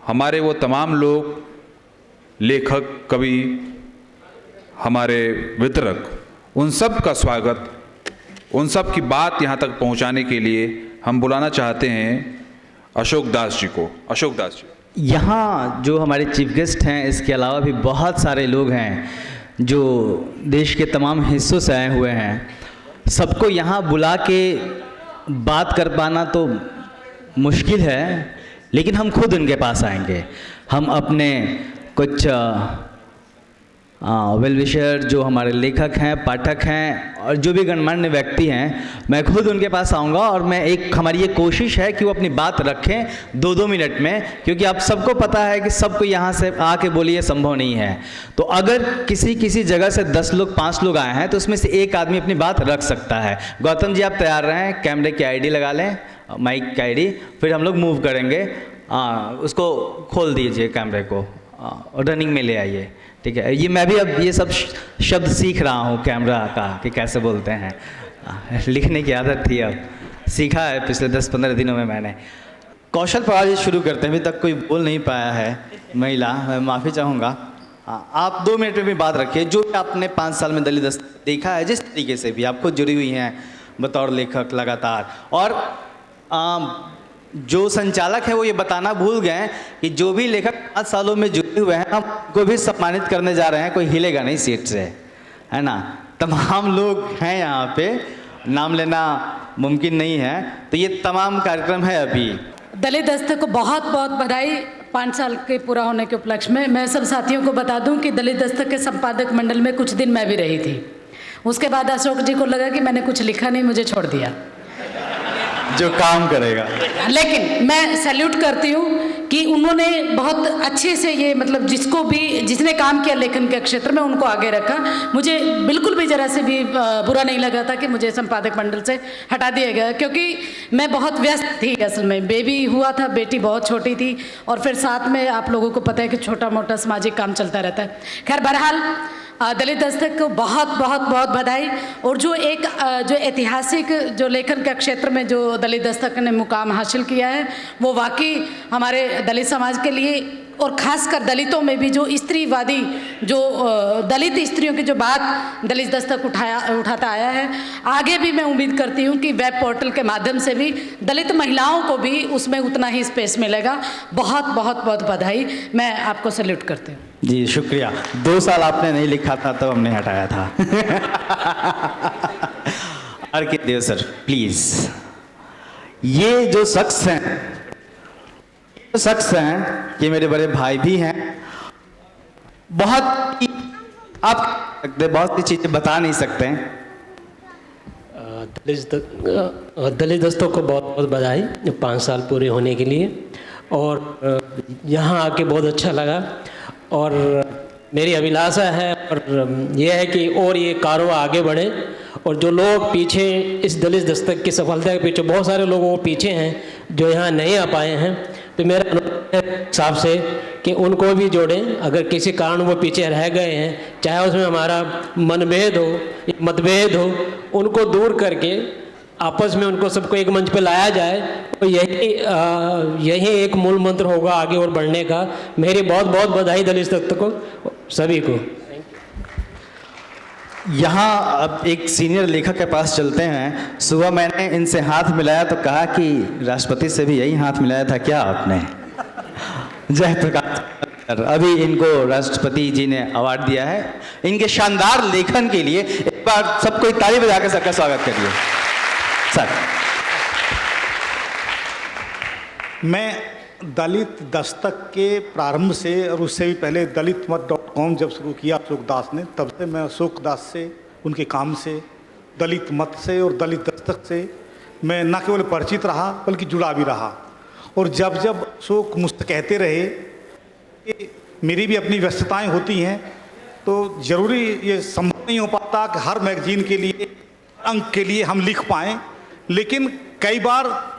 हमारे वो तमाम लोग, लेखक, कवि, हमारे वितरक, उन सब का स्वागत, उन सब की बात यहाँ तक पहुँचाने के लिए हम बुलाना चाहते हैं अशोक दास जी को। अशोक दास जी। यहाँ जो हमारे चीफ गेस्ट हैं, इसके अलावा भी बहुत सारे लोग हैं जो देश के तमाम हिस्सों से आए हुए हैं। सबको यहाँ बुला के बात कर पाना तो मुश्किल है, लेकिन हम खुद उनके पास आएंगे। हम अपने कुछ वेल विशर जो हमारे लेखक हैं, पाठक हैं और जो भी गणमान्य व्यक्ति हैं, मैं खुद उनके पास आऊँगा और हमारी ये कोशिश है कि वो अपनी बात रखें 2-2 मिनट में, क्योंकि आप सबको पता है कि सबको यहाँ से आके बोलिए संभव नहीं है। तो अगर किसी जगह से 10 लोग 5 लोग आए हैं तो उसमें से एक आदमी अपनी बात रख सकता है। गौतम जी, आप तैयार रहें, कैमरे की आईडी लगा लें, माइक की आईडी, फिर हम लोग मूव करेंगे। उसको खोल दीजिए कैमरे को और रनिंग में ले आइए, ठीक है। ये मैं भी अब ये सब शब्द सीख रहा हूँ कैमरा का कि कैसे बोलते हैं। लिखने की आदत थी, अब सीखा है पिछले 10-15 दिनों में मैंने। कौशल प्रवाह शुरू करते हैं, अभी तक कोई बोल नहीं पाया है महिला, मैं माफ़ी चाहूँगा। आप 2 मिनट में भी बात रखिए। जो भी आपने 5 साल में दलित दस्तक देखा है, जिस तरीके से भी आप खुद जुड़ी हुई हैं बतौर लेखक लगातार, और जो संचालक है वो ये बताना भूल गए कि जो भी लेखक 5 सालों में जुड़े हुए हैं, हम को भी सम्मानित करने जा रहे हैं। कोई हिलेगा नहीं सीट से, है ना। तमाम लोग हैं यहाँ पे, नाम लेना मुमकिन नहीं है, तो ये तमाम कार्यक्रम है अभी। दलित दस्तक को बहुत बहुत बधाई 5 साल के पूरा होने के उपलक्ष्य में। मैं सब साथियों को बता दूं कि दलित दस्तक के संपादक मंडल में कुछ दिन मैं भी रही थी। उसके बाद अशोक जी को लगा कि मैंने कुछ लिखा नहीं, मुझे छोड़ दिया। जो काम करेगा, लेकिन मैं सैल्यूट करती हूँ कि उन्होंने बहुत अच्छे से ये मतलब जिसने काम किया लेखन के क्षेत्र में उनको आगे रखा। मुझे बिल्कुल भी जरा से भी बुरा नहीं लगा था कि मुझे संपादक मंडल से हटा दिया गया, क्योंकि मैं बहुत व्यस्त थी। असल में बेबी हुआ था, बेटी बहुत छोटी थी, और फिर साथ में आप लोगों को पता है कि छोटा मोटा सामाजिक काम चलता रहता है। खैर, बहरहाल दलित दस्तक को बहुत बहुत बहुत बधाई। और जो ऐतिहासिक जो लेखन के क्षेत्र में जो दलित दस्तक ने मुकाम हासिल किया है, वो वाकई हमारे दलित समाज के लिए, और ख़ासकर दलितों में भी जो स्त्रीवादी, जो दलित स्त्रियों की जो बात दलित दस्तक उठाता आया है, आगे भी मैं उम्मीद करती हूँ कि वेब पोर्टल के माध्यम से भी दलित महिलाओं को भी उसमें उतना ही स्पेस मिलेगा। बहुत बहुत बहुत बधाई, मैं आपको सैल्यूट करती हूँ। जी शुक्रिया। 2 साल आपने नहीं लिखा था तब हमने हटाया था। अर्कित देव सर प्लीज। ये जो शख्स हैं ये मेरे बड़े भाई भी हैं। बहुत सी चीजें बता नहीं सकते हैं। दलित दस्तक को बहुत बहुत बधाई 5 साल पूरे होने के लिए, और यहाँ आके बहुत अच्छा लगा। और मेरी अभिलाषा है और ये है कि और ये कारोबार आगे बढ़े, और जो लोग पीछे इस दलित दस्तक की सफलता के पीछे, बहुत सारे लोग वो पीछे हैं जो यहाँ नहीं आ पाए हैं, तो मेरा अनुरोध है साहब से कि उनको भी जोड़ें। अगर किसी कारण वो पीछे रह गए हैं, चाहे उसमें हमारा मनभेद हो, मतभेद हो, उनको दूर करके आपस में उनको सबको एक मंच पे लाया जाए, तो यही एक मूल मंत्र होगा आगे और बढ़ने का। मेरी बहुत बहुत बधाई दलित दस्तक को, सभी को। यहाँ अब एक सीनियर लेखक के पास चलते हैं। सुबह मैंने इनसे हाथ मिलाया तो कहा कि राष्ट्रपति से भी यही हाथ मिलाया था क्या आपने? जय प्रकाश। अभी इनको राष्ट्रपति जी ने अवार्ड दिया है इनके शानदार लेखन के लिए। एक बार सबको ताली बजाकर सबका स्वागत करिए सर। मैं दलित दस्तक के प्रारंभ से और उससे भी पहले दलितमत.com जब शुरू किया अशोक दास ने, तब से मैं अशोक दास से, उनके काम से, दलित मत से और दलित दस्तक से मैं न केवल परिचित रहा बल्कि जुड़ा भी रहा। और जब जब अशोक मुझसे कहते रहे कि मेरी भी अपनी व्यस्तताएं होती हैं, तो ज़रूरी ये संभव नहीं हो पाता कि हर मैगजीन के लिए, अंक के लिए हम लिख पाएँ, लेकिन कई बार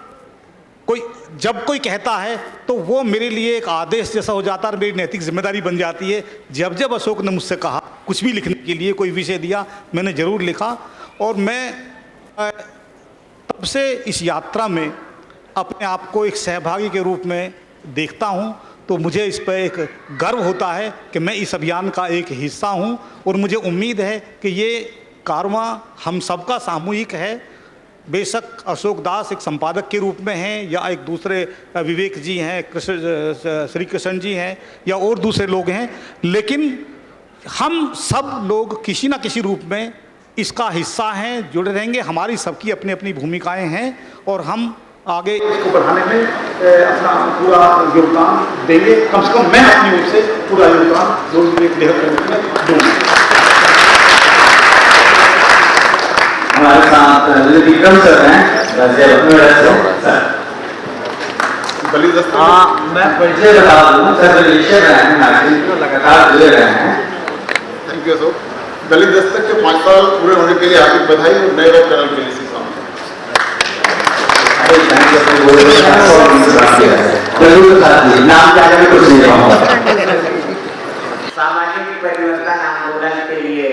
जब कोई कहता है तो वो मेरे लिए एक आदेश जैसा हो जाता है, मेरी नैतिक जिम्मेदारी बन जाती है। जब जब अशोक ने मुझसे कहा कुछ भी लिखने के लिए, कोई विषय दिया, मैंने ज़रूर लिखा। और मैं तब से इस यात्रा में अपने आप को एक सहभागी के रूप में देखता हूँ। तो मुझे इस पर एक गर्व होता है कि मैं इस अभियान का एक हिस्सा हूं और मुझे उम्मीद है कि ये कारवां हम सबका सामूहिक है। बेशक अशोक दास एक संपादक के रूप में हैं या एक दूसरे विवेक जी हैं, श्री कृष्ण जी हैं या और दूसरे लोग हैं, लेकिन हम सब लोग किसी न किसी रूप में इसका हिस्सा हैं, जुड़े रहेंगे। हमारी सबकी अपनी अपनी भूमिकाएं हैं और हम आगे इसको बढ़ाने में अपना पूरा योगदान देंगे। कम से कम मैं अपनी ओर से पूरा योगदान जो विवेक लेखक के रूप में दूंगा। हमारे साथ विक्रम सर हैं, दलित दस्तक मैं परिचय बता दूं, सर रिलेशन हैं, लगातार जुड़े रहे हैं। Thank you Ashok. दलित दस्तक के 5 साल पूरे होने के लिए हार्दिक बधाई और नए वेब चैनल के लिए सामाजिक परिवर्तन आंदोलन के लिए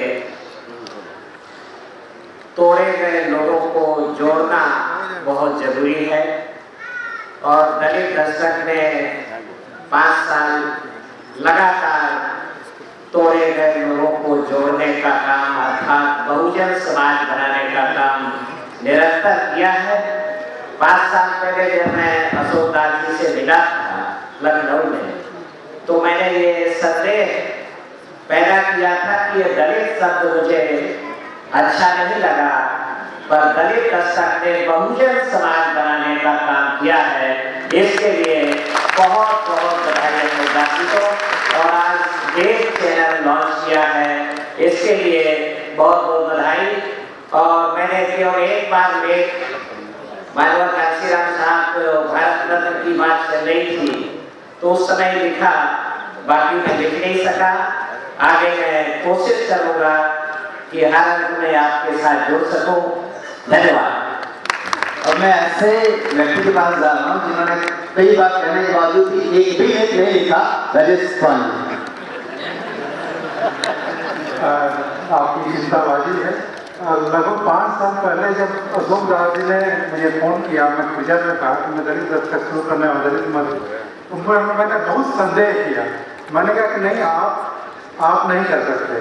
तोड़े गए लोगों को जोड़ना बहुत जरूरी है और दलित दस्तक ने 5 साल लगातार तोड़े गए लोगों को जोड़ने का काम अर्थात बहुजन समाज बनाने का काम निरंतर किया है। 5 साल पहले जब मैं अशोक दास जी से मिला था लखनऊ में, तो मैंने ये संदेह पैदा किया था कि ये दलित शब्द मुझे अच्छा नहीं लगा, पर दलित दस्तक ने बहुजन समाज बनाने का काम किया है। इसके लिए बहुत बहुत बधाई देशवासी को। और आज वेब चैनल लॉन्च किया है, इसके लिए बहुत बहुत बधाई। और मैंने केवल एक बार मानव कांशीराम साहब को भारत रत्न की बात चल रही थी तो उस समय लिखा, बाकी मैं लिख नहीं सका। आगे मैं कोशिश करूंगा कि हर अंक में आपके साथ जुड़ सकूं। धन्यवाद। और मैं ऐसे व्यक्ति के पास जा रहा हूँ जिन्होंने कई बार कहने के बावजूद भी एक भी लेख नहीं लिखा, दैट इज फन। आपकी चिंताबाजी है। लगभग 5 साल पहले जब अशोक दास जी ने मुझे फ़ोन किया, मैं गुजर में था कि मैं दलित दस्तक शुरू करने वाला दलित मत, उनको मैंने बहुत संदेह किया। मैंने कहा कि नहीं, आप नहीं कर सकते।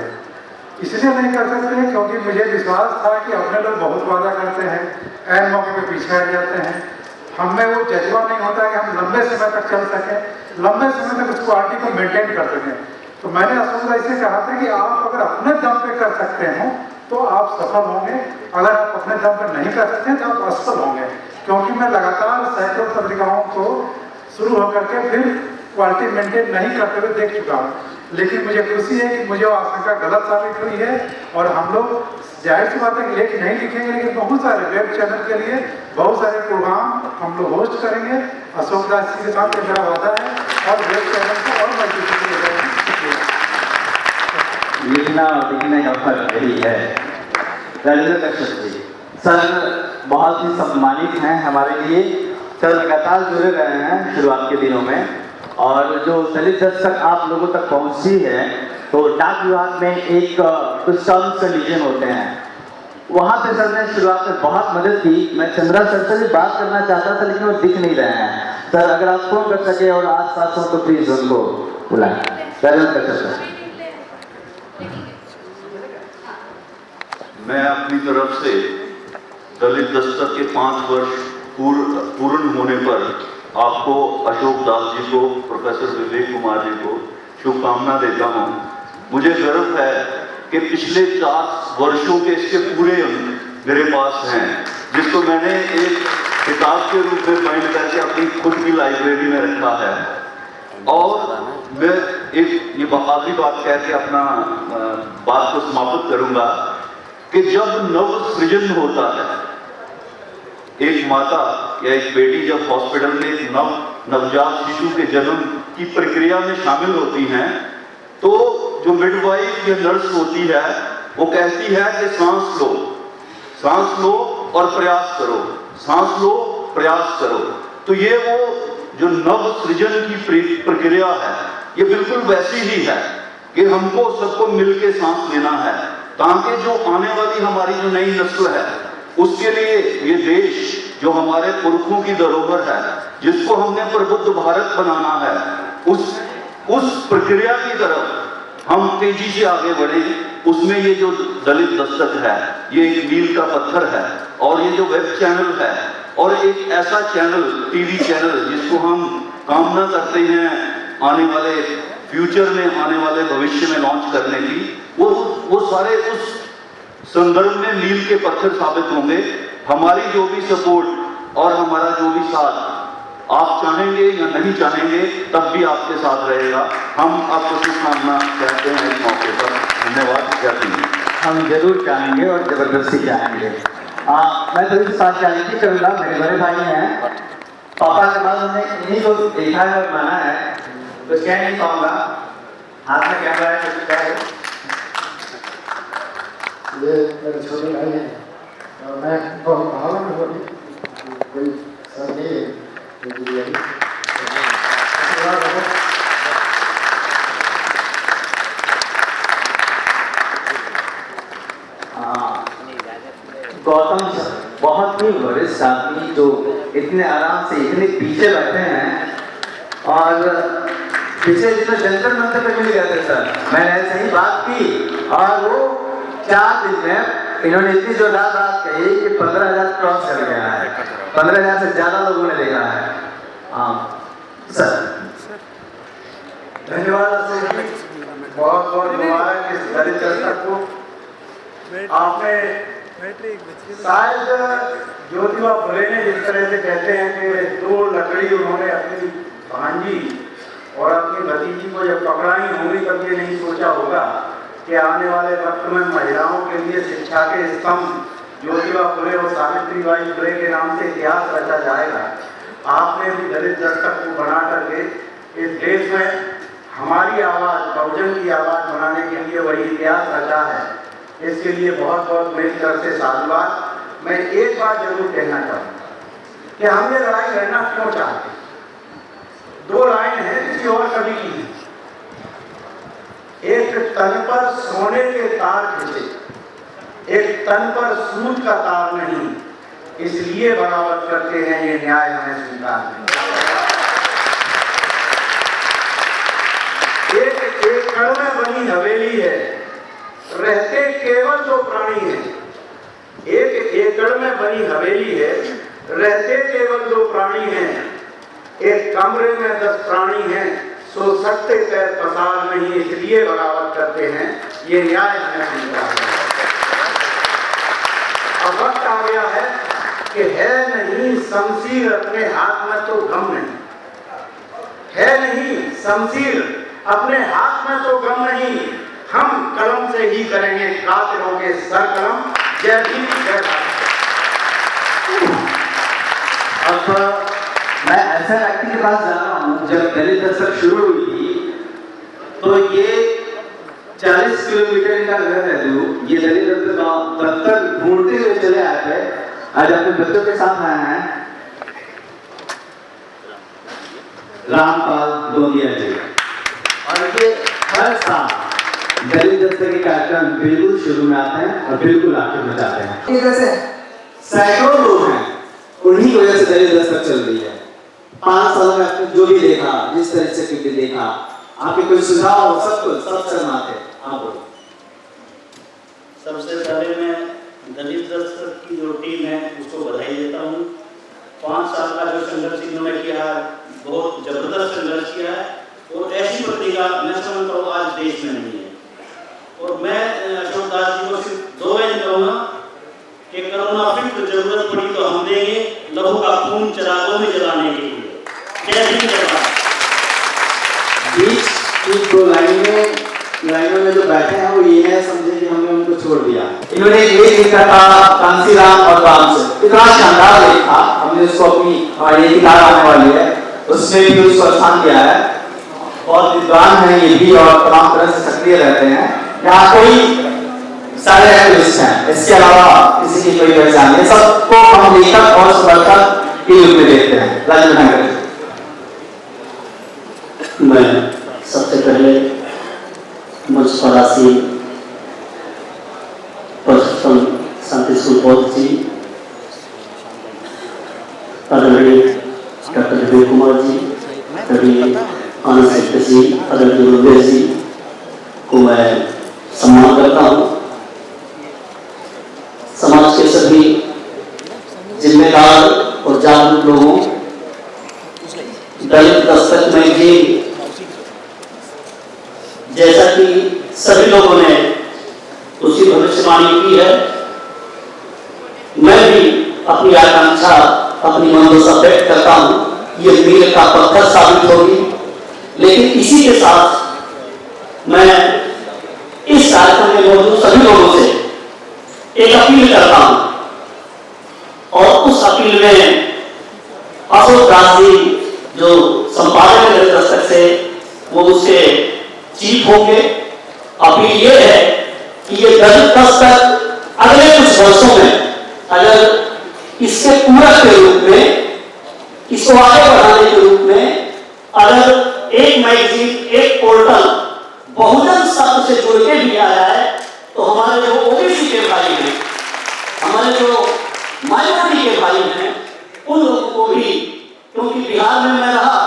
इसलिए नहीं कर सकते क्योंकि मुझे विश्वास था कि अपने लोग बहुत वादा करते हैं, ऐन मौके पे पीछे हट जाते हैं। हम में वो जज्बा नहीं होता कि हम लंबे समय तक चल सकें, लंबे समय तक उस क्वालिटी को मेंटेन कर सकें। तो मैंने अशोक दास से कहा था कि आप अगर अपने दम पे कर सकते हो तो आप सफल होंगे, अगर आप अपने दम पर नहीं कर सकते तो आप असफल होंगे। क्योंकि मैं लगातार सैकड़ों पत्रिकाओं को शुरू होकर के फिर क्वालिटी मेंटेन नहीं करते हुए देख चुका हूँ। लेकिन मुझे खुशी है कि मुझे आशंका गलत साबित हुई है और हम लोग जाहिर सी बात है लेख नहीं लिखेंगे, लेकिन बहुत सारे वेब चैनल के लिए बहुत सारे प्रोग्राम हम लोग होस्ट करेंगे। अशोक दास जी के साथ मेरा वादा है और वेब चैनल को और मजबूती ले जाएंगे। लिखना और लिखने का फर्क यही है। रविंद्र कश्यप जी सर बहुत ही सम्मानित हैं हमारे लिए। सर लगातार जुड़े रहे हैं शुरुआत के दिनों में, और जो दलित दस्तक आप लोगों तक पहुंची है तो डाक विभाग में एक कुछ टर्म्स कंडीशन होते हैं, वहाँ पे सर ने शुरुआत में बहुत मदद की। मैं चंद्रा सर से भी बात करना चाहता था लेकिन वो दिख नहीं रहे हैं। सर अगर आप फोन कर सके और आस पास हो तो प्लीज उनको बुलाएं। सर मैं अपनी तरफ से दलित दस्तक के 5 वर्ष पूर्ण होने पर आपको, अशोक दास जी को, प्रोफेसर विवेक कुमार जी को शुभकामना देता हूँ। मुझे गर्व है कि पिछले 4 वर्षों के इसके पूरे अंक मेरे पास हैं, जिसको मैंने एक किताब के रूप में बाइंड करके अपनी खुद की लाइब्रेरी में रखा है। और मैं एक ये आखिरी बात कह के अपना बात को समाप्त करूंगा कि जब नव सृजन होता है, एक माता या एक बेटी जब हॉस्पिटल में एक नवजात शिशु के जन्म की प्रक्रिया में शामिल होती हैं, तो जो मिडवाइफ या नर्स होती है वो कहती है कि सांस लो और प्रयास करो, सांस लो प्रयास करो। तो ये वो जो नव सृजन की प्रक्रिया है, ये बिल्कुल वैसी ही है कि हमको सबको मिलके सांस लेना है, ताकि जो आने वाली हमारी जो नई नस्ल है उसके लिए ये देश जो हमारे पुरखों की धरोहर है, जिसको हमने प्रबुद्ध भारत बनाना है, उस प्रक्रिया की तरफ हम तेजी से आगे बढ़े। उसमें ये जो दलित दस्तक है, ये एक मील का पत्थर है, और ये जो वेब चैनल है और एक ऐसा चैनल, टीवी चैनल, जिसको हम कामना करते हैं आने वाले फ्यूचर में, आने वाले भविष्य में लॉन्च करने की, वो सारे उस संदर्भ में मील के पत्थर साबित होंगे। हमारी जो भी सपोर्ट और हमारा जो भी साथ आप चाहेंगे या नहीं चाहेंगे, तब भी आपके साथ रहेगा। हम आपको शुभकामना कहते हैं इस मौके पर। धन्यवाद। जय हिंद। हम जरूर चाहेंगे और जबरदस्ती चाहेंगे। मैं तो इस बात जानती करूँगा, मेरे बड़े भाई हैं, पापा के बाद हमने इन्हीं को देखा है और माना है, तो कह नहीं पाऊंगा। हाथ में कैमरा है, कुछ कह ये मेरे छोटे भाई हैं और मैं बहुत भावना में होती कोई सर नहीं है गौतम बहुत ही वरिष्ठ आदमी जो इतने आराम से इतने पीछे बैठे हैं, और पिछले दिनों जंतर मंतर पे मिल गए थे सर, मैंने ऐसे ही बात की और वो 4 दिन में इन्होंने इतनी जोरदार बात कही कि 15,000 क्रॉस कर गया है। 15,000 से ज्यादा लोगों ने देखा है। हाँ सर, धन्यवाद अशोक जी, बहुत बहुत मुबारक इस दलित दस्तक को। आपने शायद ज्योतिबा फुले ने जिस तरह से कहते हैं कि 2 लकड़ी उन्होंने अपनी भांजी और अपनी भतीजी को जब पकड़ाई होंगी, तब ये नहीं सोचा होगा कि आने वाले वक्त में महिलाओं के लिए शिक्षा के स्तंभ ज्योतिबा फुले और सावित्रीबाई फुले के नाम से इतिहास रचा जाएगा। आपने भी दलित दस्तक को बना करके इस देश में हमारी आवाज़, बहुजन की आवाज़ बनाने के लिए वही इतिहास रचा है। इसके लिए बहुत बहुत मेरी तरफ से साधुवाद। मैं एक बात जरूर कहना चाहूँगा कि हम ये लड़ाई लड़ना क्यों चाहते हैं। 2 लाइन है किसी और कवि की, एक तन पर सोने के तार खींचे, एक तन पर सूद का तार नहीं, इसलिए बगावत करते हैं ये न्याय हमें स्वीकार नहीं। एक एकड़ में बनी हवेली है, रहते केवल 2 प्राणी हैं। एक एकड़ में बनी हवेली है, रहते केवल 2 प्राणी हैं। एक कमरे में 10 प्राणी हैं, सो सकते पैर पसार नहीं, इसलिए बगावत करते हैं ये न्याय हमें स्वीकार नहीं। अब वक्त आ गया है कि है नहीं शमशीर अपने हाथ में तो गम नहीं, है नहीं शमशीर अपने हाथ में तो गम नहीं, हम कलम से ही करेंगे कातिलों के सर कलम। जय भीम, जय भारत। अब मैं ऐसा व्यक्ति के पास जा रहा हूँ, जब दलित दस्तक शुरू हुई थी तो ये 40 किलोमीटर का घर है जो ये दलित दस्तक ढूंढते हुए चले आए थे। आज अपने बच्चों के साथ आए हैं रामपाल दोनिया जी, और ये हर साल दलित दस्तक के कार्यक्रम बिल्कुल शुरू में आते हैं और बिल्कुल आखिर में जाते हैं। इस वजह से सैकड़ों लोग हैं, उन्हीं की वजह से दलित दस्तक चल रही है। 5 सालों में आपने जो भी देखा, जिस तरह से भी देखा, आपके कोई सुझाव सब शर्माते। हाँ बोलो। सबसे पहले मैं दलित दस्तक की जो टीम है उसको बधाई देता हूँ। 5 साल का जो संघर्ष इन्होंने किया है, बहुत जबरदस्त संघर्ष किया है, और ऐसी प्रतिभा मैं समझता हूँ आज देश में नहीं है। और मैं अशोक दास जी को सिर्फ 2 लाइन कहूँगा कि करुणा फिक्र जरूरत पड़ी तो हम देंगे, लहू का खून चिरागों में जलाने के लिए। जय हिंद, जय भारत। बीच की 2 लाइनों में जो बैठे हैं वो ये है, समझे कि हमने उनको छोड़ दिया। इन्होंने एक लेख लिखा था कांसीराम और राम से, इतना शानदार लेख था, हमने उसको अपनी हमारी किताब आने वाली है उसमें भी उसको स्थान दिया है। बहुत विद्वान है ये भी और तमाम तरह से सक्रिय रहते हैं। यहाँ कोई सारे एक्टिविस्ट हैं, इसके अलावा किसी की कोई पहचान नहीं, सबको हम लेखक और समर्थक के रूप में देखते हैं। राजनागर मैं सबसे पहले मुझपरासी परसोत्तम शांति सुबोध जी, आदरणीय डॉक्टर विवेक कुमार जी, कवि आनंद सेक्रेटरी जी, आदरणीय गुरुदेव जी को मैं सम्मान करता हूँ। समाज के सभी जिम्मेदार और जागरूक लोगों, दलित दस्तक मैगजीन जैसा कि सभी लोगों ने उसकी भविष्यवाणी की है, मैं भी अपनी आकांक्षा, अपनी मनोदशा व्यक्त करता हूं, ये मील का पत्थर साबित होगी। लेकिन इसी के साथ मैं इस कार्यक्रम में मौजूद सभी लोगों से एक अपील करता हूं, और उस अपील में अशोक दास जी जो संपादक है दलित दस्तक से, वो उसके चीफ होंगे। अपील ये है कि ये दलित दस्तक अगले कुछ वर्षों में अगर इसके पूरक के रूप में, इसको आगे बढ़ाने के रूप में अगर एक मैगजीन, एक पोर्टल बहुजन शब्द से जुड़ के भी आ जाए, तो हमारे जो ओबीसी के भाई हैं, हमारे जो माइनॉरिटी के भाई हैं, उन लोगों को भी, क्योंकि बिहार में मैं रहा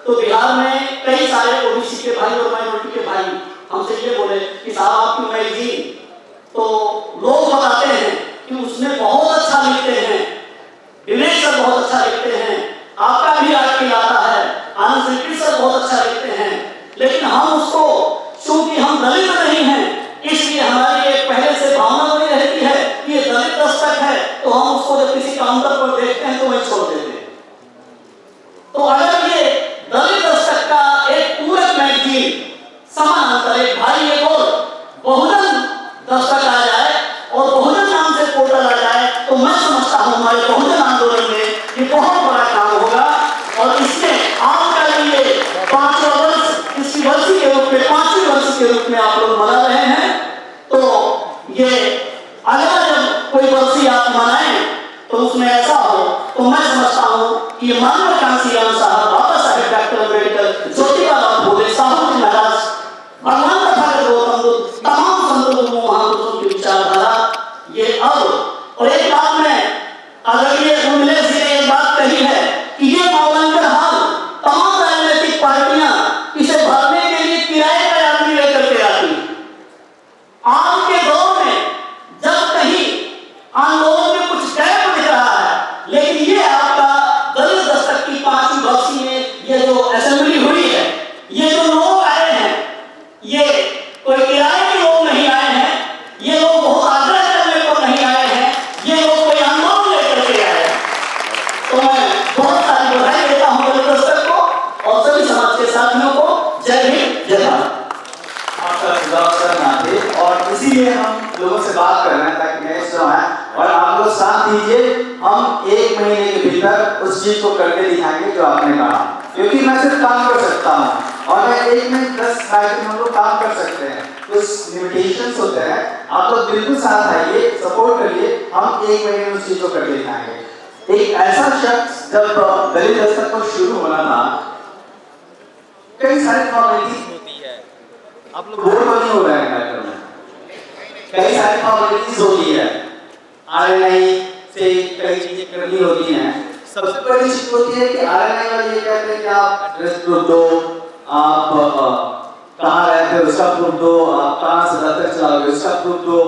तो बिहार में कई सारे ओबीसी के भाई और माइनॉरिटी के भाई हमसे ये बोले कि साहब आपकी मैगजीन तो लोग बताते हैं कि उसमें बहुत अच्छा लिखते हैं, विवेक सर बहुत अच्छा लिखते हैं, आपका भी आर्टिकल आता है, आनंद सेक्रेटरी सर बहुत अच्छा लिखते हैं, लेकिन हम उसको, चूंकि हम दलित नहीं हैं, इसलिए हमारी एक पहले से भावना बनी रहती है कि ये दलित दस्तक है, तो हम उसको जब किसी काउंटर पर देखते हैं तो वहीं छोड़ देते हैं। तो अगर ये दलित दस्तक का एक पूरक मैगजीन समानांतर, एक भाई एक और बहुजन दस्तक आ जाए और बहुजन नाम से पोर्टल आ जाए, तो मैं समझता हूं हमारे बहुजन आंदोलन में ये बहुत बड़ा काम होगा। और इसमें आपका लिए 5वां वर्ष, इसकी वर्षी के रूप में, 5वीं वर्ष के रूप में आप लोग मना रहे हैं, तो ये अगला जब कोई वर्षी आप मनाएं तो उसमें ऐसा हो, तो मैं समझता हूं कि मानवाकांक्षी साहब, बाबा साहेब डॉक्टर अम्बेडकर, ज्योतिबा फूले, साहू जी महाराज, भगवान तथागत गौतम बुद्ध, तमाम संतों महापुरुषों की विचारधारा ये अब। और एक बात में आदरणीय उन्मेष जी ने एक बात कही है कि ये मौलंगर हाल तमाम राजनीतिक पार्टियां इसे भरने के लिए किराए का आदमी लेकर के आती। आज के दौर में जब कहीं आंदोलन में कुछ गैप दिख रहा है, लेकिन ये आपका दलित दस्तक की 5वीं वर्षी में ये जो असेंबली हुई है, ये जो लोग आए हैं, ये कोई किराए के लोग नहीं आए हैं, ये लोग बहुत आग्रह करने को नहीं आए हैं, ये लोग कोई आंदोलन लेकर के आए हैं। तो मैं बहुत सारी बधाई देता हूं दलित दस्तक को और सभी समाज के साथियों को। जय हिंद, जय भारत। आपका सुझाव सर ना थे, और इसीलिए हम लोगों से बात कर रहे हैं ताकि मैच जो है, और आप लोग साथ दीजिए, हम 1 महीने के भीतर उस चीज को करके दिखाएंगे जो आपने कहा, क्योंकि मैं सिर्फ काम कर सकता हूँ और मैं 1 में 10 कार्यक्रम हम लोग काम कर सकते हैं, कुछ लिमिटेशंस होते हैं। आप लोग बिल्कुल साथ आइए, सपोर्ट करिए, हम 1 महीने में उस चीज को करके दिखाएंगे। एक ऐसा शख्स जब दलित दस्तक को शुरू होना था, कई सारी फॉर्मेलिटीज होती है, आप लोग बोर नहीं हो रहे हैं कार्यक्रम में, कई सारी फॉर्मेलिटीज होती है, आरएनआई से कई चीजें करनी होती हैं। सबसे बड़ी चीज होती है कि आरएनआई वाले ये कहते हैं कि आप एड्रेस प्रूफ दो, आप कहाँ रहते हो उसका प्रूफ दो, आप कहाँ से दफ्तर चलाओगे उसका प्रूफ दो,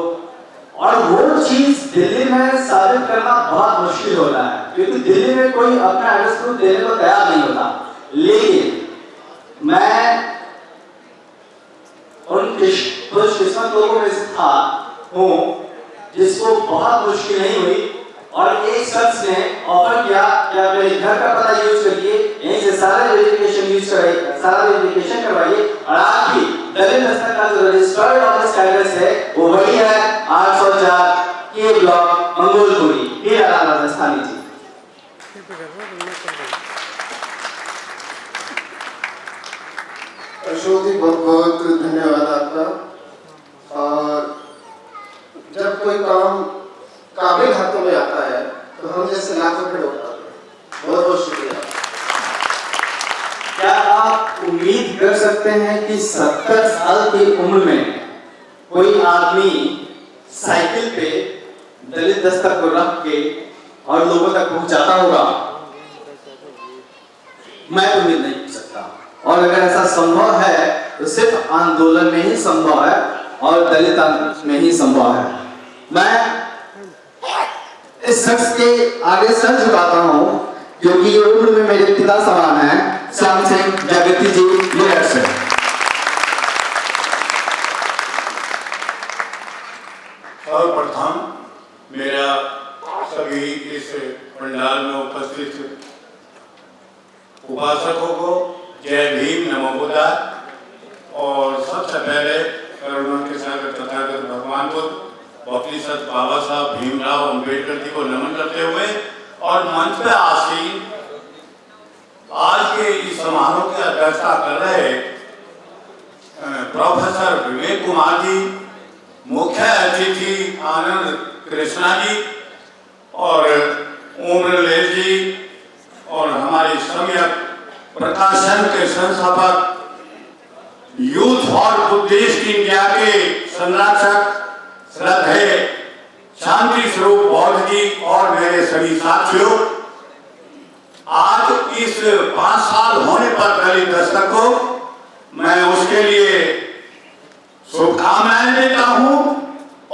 और वो चीज दिल्ली में साबित करना बहुत मुश्किल होता है, क्योंकि दिल्ली में कोई अपना एड्रेस प्रूफ देने को तैयार नहीं होता। लेकिन मैं उन खुशकिस्मत लोगों में से था हूँ जिसको बहुत मुश्किल नहीं हुई, और एक शख्स ने ऑफर किया कि आप मेरे घर का पता यूज करिए, यहीं से सारा वेरिफिकेशन यूज कराइए, सारा वेरिफिकेशन करवाइए, और आज भी दलित दस्तक का जो रजिस्टर्ड ऑफिस एड्रेस है वो वही है, 804 के ब्लॉक, मंगोलपुरी, हीरा राजस्थानी जी। अशोक जी बहुत बहुत धन्यवाद आपका। और जब कोई काम काबिल हाथों में आता है तो हम जैसे लाखों खड़े होता है। बहुत बहुत शुक्रिया। क्या आप उम्मीद कर सकते हैं कि 70 साल की उम्र में कोई आदमी साइकिल पे दलित दस्तक को रख के और लोगों तक पहुंचाता होगा? मैं तो उम्मीद नहीं कर सकता। और अगर ऐसा संभव है तो सिर्फ आंदोलन में ही संभव है और दलित आंदोलन में ही संभव है। मैं इस शख्स के आगे सर झुकाता हूँ क्योंकि ये उम्र में मेरे पिता समान हैं, श्याम सिंह जागृति जी मेरठ से। सर्वप्रथम मेरा सभी इस पंडाल में उपस्थित उपासकों को जय भीम नमो बुद्धाय। और सबसे पहले करुणा के सागर तथागत भगवान बुद्ध वकीसत बाबा साहब भीमराव अंबेडकर जी को नमन करते हुए और मंच पे आसीन आज के इस समारोह की अध्यक्षता कर रहे प्रोफेसर विवेक कुमार जी, मुख्य अतिथि आनंद कृष्णा जी और ओमरलेल जी और हमारे सम्यक प्रकाशन के संस्थापक यूथ फॉर बुद्धिस्ट इंडिया के संरक्षक श्रद्धेय शांति स्वरूप बौद्ध जी और मेरे सभी साथियों, आज इस 5 साल होने पर दलित दस्तक को मैं उसके लिए शुभकामनाएं देता हूं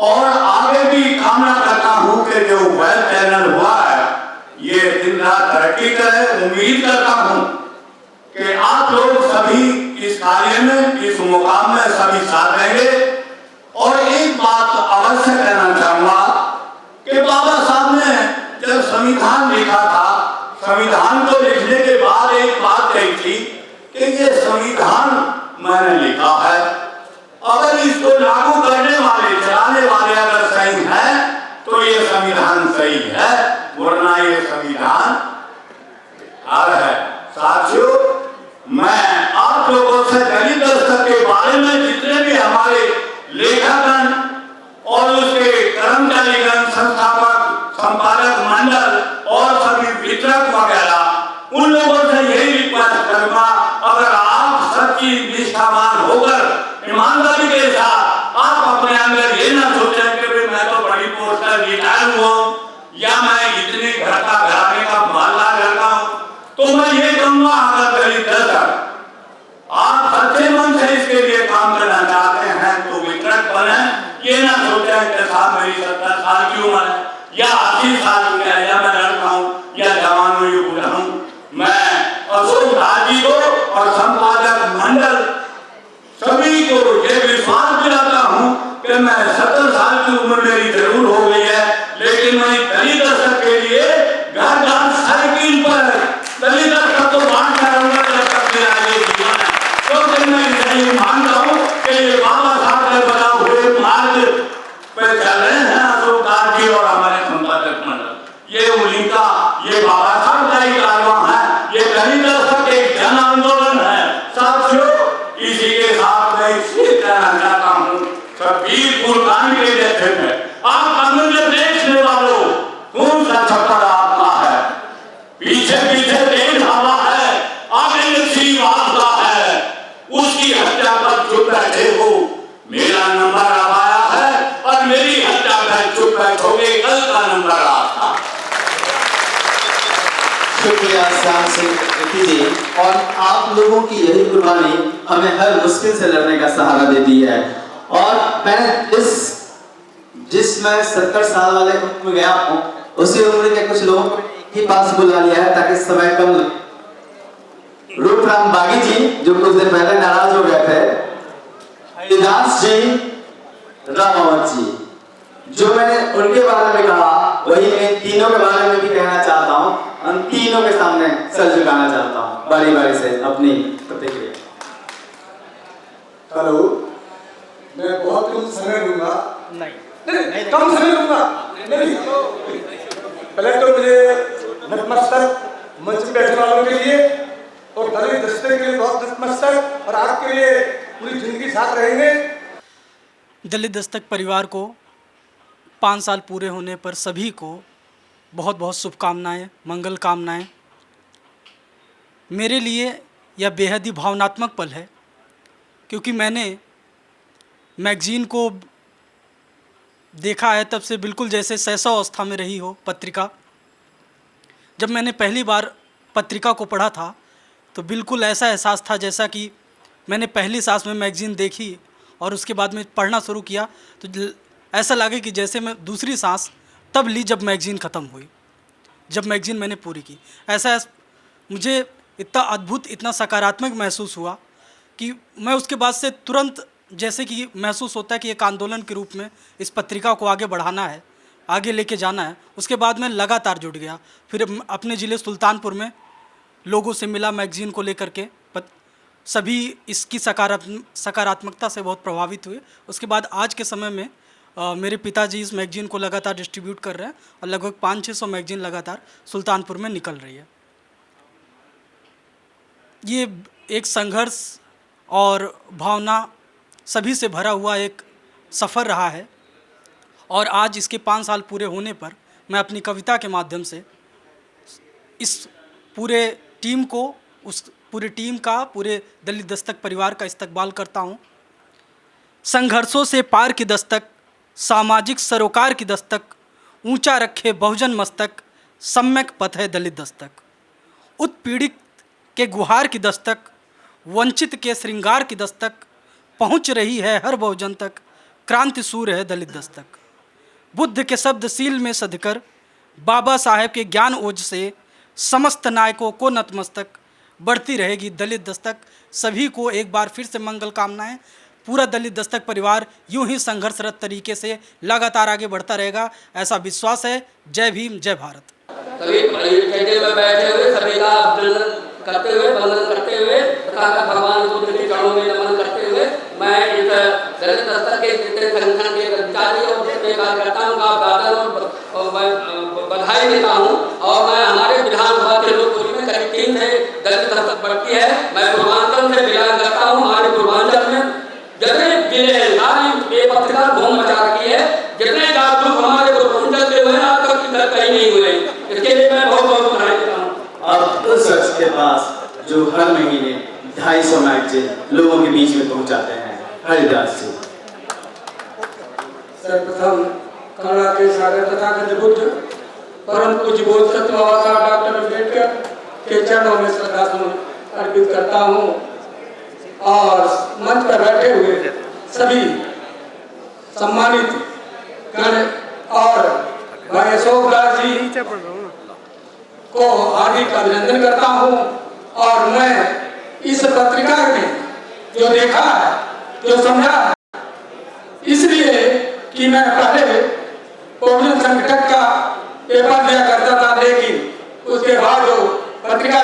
और आगे भी कामना करता हूं कि जो वेब चैनल हुआ है ये दिन रात तरक्की करे। उम्मीद करता हूं कि आप लोग सभी इस कार्य में, इस मुकाम में सभी साथ देंगे। और एक बात अवश्य कहना चाहूंगा कि बाबा साहब ने जब संविधान लिखा था, संविधान को लिखने के बाद एक बात कही थी कि ये संविधान मैंने लिखा है, अगर इसको लागू करने वाले, चलाने वाले अगर सही है तो ये संविधान सही है, वरना ये संविधान बेकार है। साथियों, मैं आप लोगों से दलित दस्तक के बारे में जितने भी हमारे लेखकगण और उसके कर्मचारीगण, संस्थापक, संपादक मंडल और सभी वितरक वगैरह, उन लोगों से यही रिक्वेस्ट करूंगा, अगर आप सच्ची निष्ठावान होकर ईमानदारी के साथ आप अपने अंदर ये ना सोचें कि मैं तो बड़ी पोस्ट पर रिटायर हुआ या मैं इतने घर का घराने का माला करता हूं, तो मैं ये कहूंगा अगर दलित दस्तक आप सच्चे मन से इसके लिए काम करना चाहते हैं तो वितरक बने। ये ना सोचें कि साहब मेरी 70 साल की उम्र है या 80 साल की है या मैं लड़का हूँ या जवान हूँ या बूढ़ा हूँ। मैं अशोक दास जी को और संपादक मंडल सभी को ये विश्वास दिलाता हूँ कि मैं 70 साल की उम्र मेरी जरूर हो गई है, लेकिन मैं दलित दस्तक के लिए घर घर साइकिल पर दलित दस्तक को बांट कर रहूंगा जब तक मेरा ये जीवन है। तो मैं ये मानता हूँ कि ये बाबा साहब के बताए हुए मार्ग पे चल रहे हैं अशोक दास जी और हमारे संपादक मंडल। ये उन्हीं का, ये बाबा साहब का ही कारवां है, ये दलित दस्तक एक जन आंदोलन है। साथियों, इसी के साथ मैं इसलिए कहना चाहता हूँ, कबीरपुर कांड के जैसे में आप अमूल्य देखने वालों, कौन सा छप्पर आपका है, पीछे पीछे तेज हवा है, आगे लक्ष्मी वापसा है, उसकी हत्या पर चुप बैठे हो। मेरा नंबर अब आया है और मेरी हत्या पर चुप बैठोगे, कल का नंबर आता। शुक्रिया श्याम सिंह जी। और आप लोगों की यही कुर्बानी हमें हर मुश्किल से लड़ने का सहारा देती है। और मैंने जिस मैं 70 साल वाले उम्र में गया हूँ, उसी उम्र के कुछ लोगों को एक ही पास बुला लिया है ताकि समय कम लगे। रूपराम बागी जी जो कुछ दिन पहले नाराज हो गए थे, हरिदास जी, रामावत जी, जो मैंने उनके बारे में कहा वही मैं तीनों के बारे में भी कहना चाहता हूँ। हम तीनों के सामने सर झुकाना चाहता हूँ बारी बारी से अपनी प्रतिक्रिया। हेलो, मैं बहुत कम समय लूंगा। नहीं, कम समय लूंगा। नहीं, पहले तो मुझे नतमस्तक मंच में बैठने वालों के लिए और दलित दस्तक के लिए बहुत नतमस्तक, और आपके लिए पूरी जिंदगी साथ रहेंगे। दलित दस्तक परिवार को 5 साल पूरे होने पर सभी को बहुत बहुत शुभकामनाएं, मंगल कामनाएं। मेरे लिए यह बेहद ही भावनात्मक पल है, क्योंकि मैंने मैगजीन को देखा है तब से बिल्कुल जैसे शैशव अवस्था में रही हो पत्रिका। जब मैंने पहली बार पत्रिका को पढ़ा था तो बिल्कुल ऐसा एहसास था जैसा कि मैंने पहली सांस में मैगज़ीन देखी और उसके बाद में पढ़ना शुरू किया तो ऐसा लगे कि जैसे मैं दूसरी सांस तब ली जब मैगज़ीन ख़त्म हुई, जब मैगज़ीन मैंने पूरी की। ऐसा मुझे इतना अद्भुत, इतना सकारात्मक महसूस हुआ कि मैं उसके बाद से तुरंत जैसे कि महसूस होता है कि एक आंदोलन के रूप में इस पत्रिका को आगे बढ़ाना है, आगे लेके जाना है। उसके बाद मैं लगातार जुड़ गया। फिर अपने ज़िले सुल्तानपुर में लोगों से मिला मैगज़ीन को लेकर के, सभी इसकी सकारात्मकता से बहुत प्रभावित हुए। उसके बाद आज के समय में मेरे पिताजी इस मैगज़ीन को लगातार डिस्ट्रीब्यूट कर रहे हैं और लगभग 500-600 मैगज़ीन लगातार सुल्तानपुर में निकल रही है। ये एक संघर्ष और भावना सभी से भरा हुआ एक सफ़र रहा है और आज इसके 5 साल पूरे होने पर मैं अपनी कविता के माध्यम से इस पूरे टीम को, उस पूरी टीम का, पूरे दलित दस्तक परिवार का इस्तकबाल करता हूँ। संघर्षों से पार की दस्तक, सामाजिक सरोकार की दस्तक, ऊंचा रखे बहुजन मस्तक, सम्यक पथ है दलित दस्तक। उत्पीड़ित के गुहार की दस्तक, वंचित के श्रृंगार की दस्तक, पहुंच रही है हर बहुजन तक, क्रांति सूर्य है दलित दस्तक। बुद्ध के शब्द सील में सधकर, बाबा साहेब के ज्ञान ओज से, समस्त नायकों को नतमस्तक, बढ़ती रहेगी दलित दस्तक। सभी को एक बार फिर से मंगल कामनाएं। पूरा दलित दस्तक परिवार यूं ही संघर्षरत तरीके से लगातार आगे बढ़ता रहेगा, ऐसा विश्वास है। जय भीम, जय भारत। सभी खेते में बैठे हुए सभी का अभिनंदन करते हुए, वंदन करते हुए तथा भगवान बुद्ध के चरणों में नमन करते हुए मैं इस दलित दस्तक के संगठन के कर्मचारी और जितने कार्यकर्ताओं का अभिवादन और बधाई देता हूँ। और मैं हमारे विधानसभा के लोकपुरी में करीब 3 से दलित दस्तक बढ़ती है। मैं पूर्वांचल से बिलोंग करता हूँ। हमारे पूर्वांचल में जितने जिले सारी ये पत्रिका धूम मचा रखी है, जितने जागरूक हमारे पूर्वांचल के हुए आज तक कहीं नहीं हुए। इसके लिए मैं बहुत बहुत बधाई देता हूँ। अब उस शख्स के पास जो हर महीने 250 मैगजीन लोगों के बीच में पहुंचाते हैं, हरिदास जी। सर्वप्रथम करुणा के सागर तथाकथित पूज्य परम पूज्य बोध तत्ववाचा डॉक्टर अम्बेडकर के चरणों में श्रद्धासुमन अर्पित करता हूँ और मंच पर बैठे हुए सभी सम्मानित गण और भाई अशोक दास जी को हार्दिक अभिनंदन करता हूँ। और मैं इस पत्रिका में जो देखा है, जो समझा है, इसलिए कि मैं पहले बहुजन संगठन का पेपर दिया करता था, लेकिन उसके बाद जो पत्रिका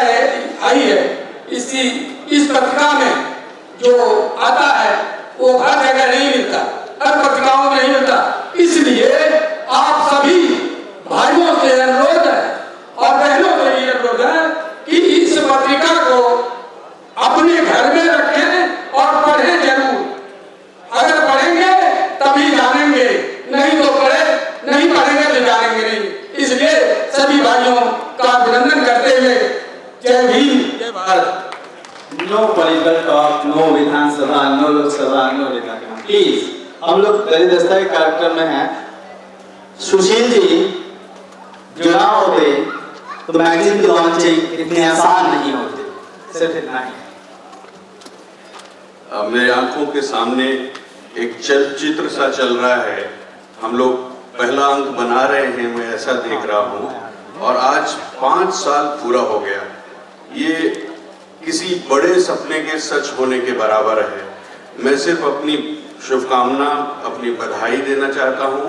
आई है, इस पत्रिका में जो आता है वो हर जगह नहीं मिलता, हर पत्रिकाओं में नहीं मिलता। इसलिए आप सभी भाइयों से अनुरोध है और बहनों से भी अनुरोध है कि इस पत्रिका को अपने घर में रखें और पढ़ें जरूर। अगर पढ़ेंगे तभी जानेंगे, नहीं तो नहीं पढ़ेंगे तो जानेंगे नहीं। इसलिए सभी भाइयों का अभिनंदन करते हुए जय भीम, जय Bharat. No political talk, no Vidhan Sabha, no Lok Sabha, no neta. Please, हम लोग दलित दस्तक के कार्यक्रम में हैं। सुशील जी जो ना होते तो मैगजीन की लॉन्चिंग इतनी आसान नहीं होती। सिर्फ इतना ही। मेरे आंखों के सामने एक चलचित्र सा चल रहा है। हम लोग पहला अंक बना रहे हैं, मैं ऐसा देख रहा हूँ। और आज 5 साल पूरा हो गया। ये किसी बड़े सपने के सच होने के बराबर है। मैं सिर्फ अपनी शुभकामना, अपनी बधाई देना चाहता हूँ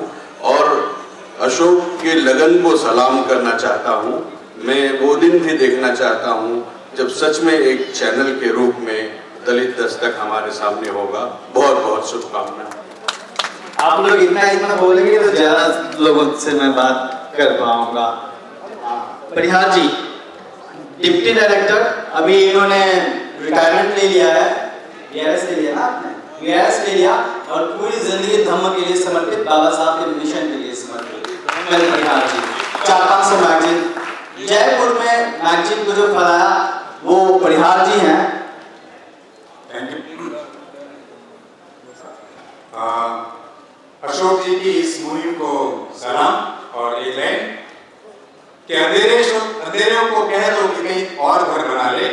और अशोक के लगन को सलाम करना चाहता हूँ। मैं वो दिन भी देखना चाहता हूँ जब सच में एक चैनल के रूप में दलित दस्तक हमारे सामने होगा। बहुत बहुत शुभकामनाएं। आप लोग इतना बोलेंगे तो ज्यादा लोगों से मैं बात कर पाऊंगा। परिहार जी, डिप्टी डायरेक्टर, अभी इन्होंने रिटायरमेंट ले लिया है। वीआरएस ले लिया ना आपने? वीआरएस ले लिया और पूरी जिंदगी धम्म के लिए समर्पित, बाबा साहब के मिशन के लिए समर्पित। परिहार जी 400-500 मैगजीन जयपुर में मैगजीन को जो फैलाया वो परिहार जी हैं। अशोक जी की इस मुहिम को सलाम और एक लाइन कि अंधेरों को कह दो कि कहीं और घर बना ले,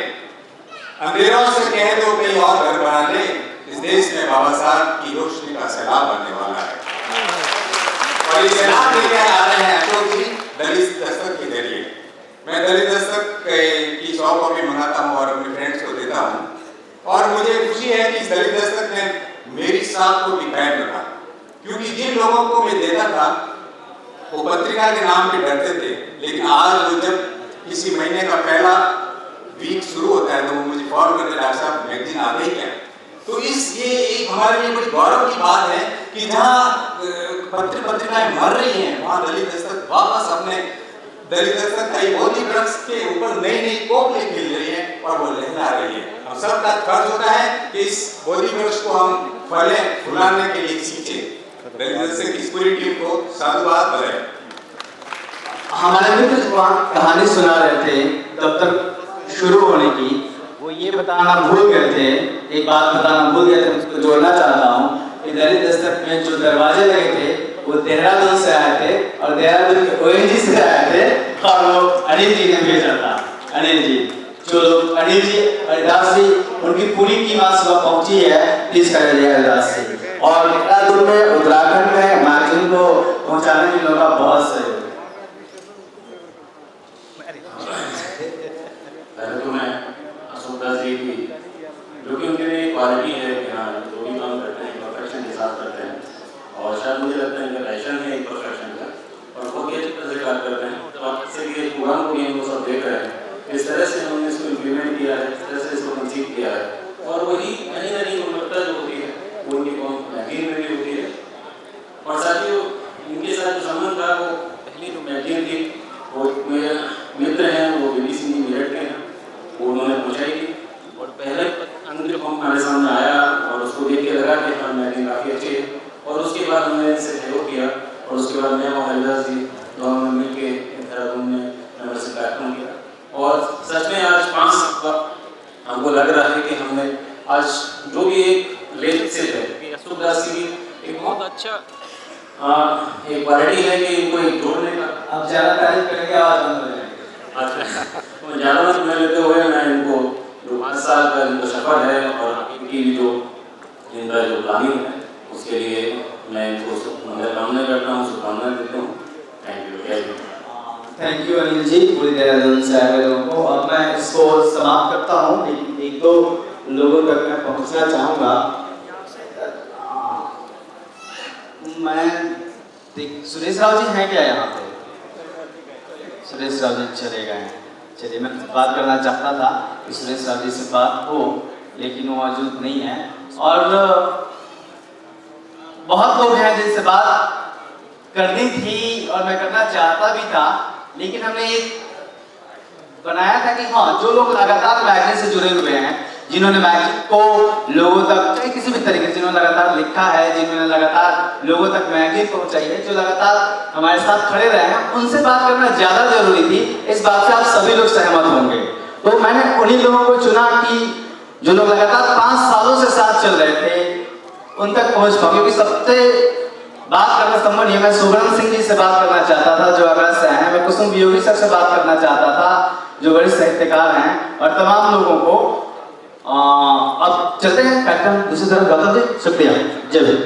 अंधेरों से कह दो कहीं और घर बना ले, इस देश में बाबा साहब की रोशनी का सैलाब आने वाला है। और ये सैलाब लेकर आ रहे हैं अशोक जी दलित दस्तक के जरिए। मैं दलित दस्तक की 100 कॉपी मंगाता हूँ और अपने फ्रेंड्स को देता हूँ, और मुझे खुशी है कि इस दलित दस्तक ने मेरी साथ को भी कायम रखा, क्योंकि जिन लोगों को मैं देता था वो पत्रिका के नाम पे डरते थे, लेकिन आज वो जब किसी महीने का पहला वीक शुरू होता है तो वो मुझे फॉलो करके डॉक्टर साहब मैगजीन आ गई क्या। तो ये एक हमारे लिए बड़ी गौरव की बात है कि जहाँ पत्रिकाएं मर रही हैं वहाँ दलित दस्तक वापस अपने दलित दस्तक का बोधि वृक्ष के ऊपर नई नई कोपलें खिल रही है और वो लहरा रही है। हम सबका फर्ज होता है कि इस बोधि वृक्ष को हम फले फुलाने के लिए सींचे। दलित दस्तक की पूरी टीम को साधुवाद बधाई। हमारे मित्र वहाँ कहानी सुना रहे थे दफ्तर शुरू होने की, वो ये बताना भूल गए थे, एक बात बताना भूल गए थे, उसको जोड़ना चाहता हूँ कि दलित दस्तक में जो दरवाजे लगे थे वो देहरादून से आए थे और देहरादून के ONG से आए थे और वो अनिल जी ने भेजा था। अनिल जी, जो लोग अनिल जी हरिदास जी, उनकी पूरी टीम आज सुबह पहुंची है, प्लीज कर दिया हरिदास जी। और देहरादून में उत्तराखंड में मैगजीन को पहुंचाने में लोगों का बहुत सहयोग। पहले तो मैं अशोक दास जी की जो कि उनके लिए क्वालिटी है कि हाँ जो भी काम करते हैं परफेक्शन के साथ करते हैं, और शायद मुझे लगता है इनका पैशन है एक परफेक्शन का, और बहुत ही अच्छी तरह से काम करते हैं। तो आप से ये प्रोग्राम को ये सब देख रहे हैं, इस तरह से उन्होंने इसको इम्प्लीमेंट किया है, इस तरह से इसको कंसीव किया है, और वही कहीं ना कहीं गुणवत्ता जो होती है वो उनकी मैगजीन में भी होती है। और साथ ही इनके साथ जो संबंध था वो पहली जो मैगजीन थी वो मेरे मित्र हैं वो BBC मेरठ के हैं, वो उन्होंने पहुँचाई थी, और पहले अंक जब हमारे सामने आया और उसको देख के लगा कि हाँ मैगजीन काफ़ी अच्छी है, और उसके बाद हमने इनसे सहयोग किया, और उसके बाद मैं और हरिदास जी दोनों ने मिल के देहरादून में मेंबरशिप कार्यक्रम किया। और सच में आज 5 साल का हमको लग रहा है कि हमने आज जो भी एक लेख से है कि अशोक दास की एक बहुत अच्छा एक क्वालिटी है कि इनको एक जोड़ने का। अब ज़्यादा तारीफ करेंगे आवाज़ बंद हो जाएगी। अच्छा, तो ज़्यादा मत में लेते हुए मैं इनको जो 5 साल का इनका सफर है और इनकी जो इनका जो प्लानिंग है उसके लिए मैं इनको शुभकामनाएं करता हूँ, शुभकामनाएं देता हूँ। Thank you. Thank you Anil ji, पूरी देहरादून से आए लोगों को। अब मैं इसको समाप्त करता हूँ, लेकिन 1-2 लोगों तक मैं पहुँचना चाहूँगा। मैं सुरेश राव जी हैं क्या यहाँ पे? सुरेश राव जी चले गए हैं। चलिए, मैं बात करना चाहता था कि सुरेश राव जी से बात हो, लेकिन वो मौजूद नहीं है। और बहुत लोग हैं जिनसे बात करनी थी और मैं करना चाहता भी था, लेकिन हमने एक बनाया था कि हाँ, जो लोग लगातार मैगजीन से जुड़े हुए हैं, जिन्होंने मैगजीन को लोगों तक चाहे किसी भी तरीके से जिन्होंने लगातार लिखा है, जिन्होंने लगातार लोगों तक मैगजीन पहुंचाई है, जो लगातार हमारे साथ खड़े रहे हैं, उनसे बात करना ज़्यादा जरूरी थी। इस बात से आप सभी लोग सहमत होंगे। तो मैंने उन्हीं लोगों को चुना कि जो लोग लगातार 5 सालों से साथ चल रहे थे उन तक पहुँच पाऊँ, क्योंकि सबसे बात करना संभव नहीं है। मैं सुब्रम सिंह जी से बात करना चाहता था जो आगरा से हैं, मैं कुसुम वियोगी सर से बात करना चाहता था जो वरिष्ठ साहित्यकार हैं, और तमाम लोगों को। अब चलते हैं कार्यक्रम दूसरी तरफ। गौतम जी, शुक्रिया। जय हिंद।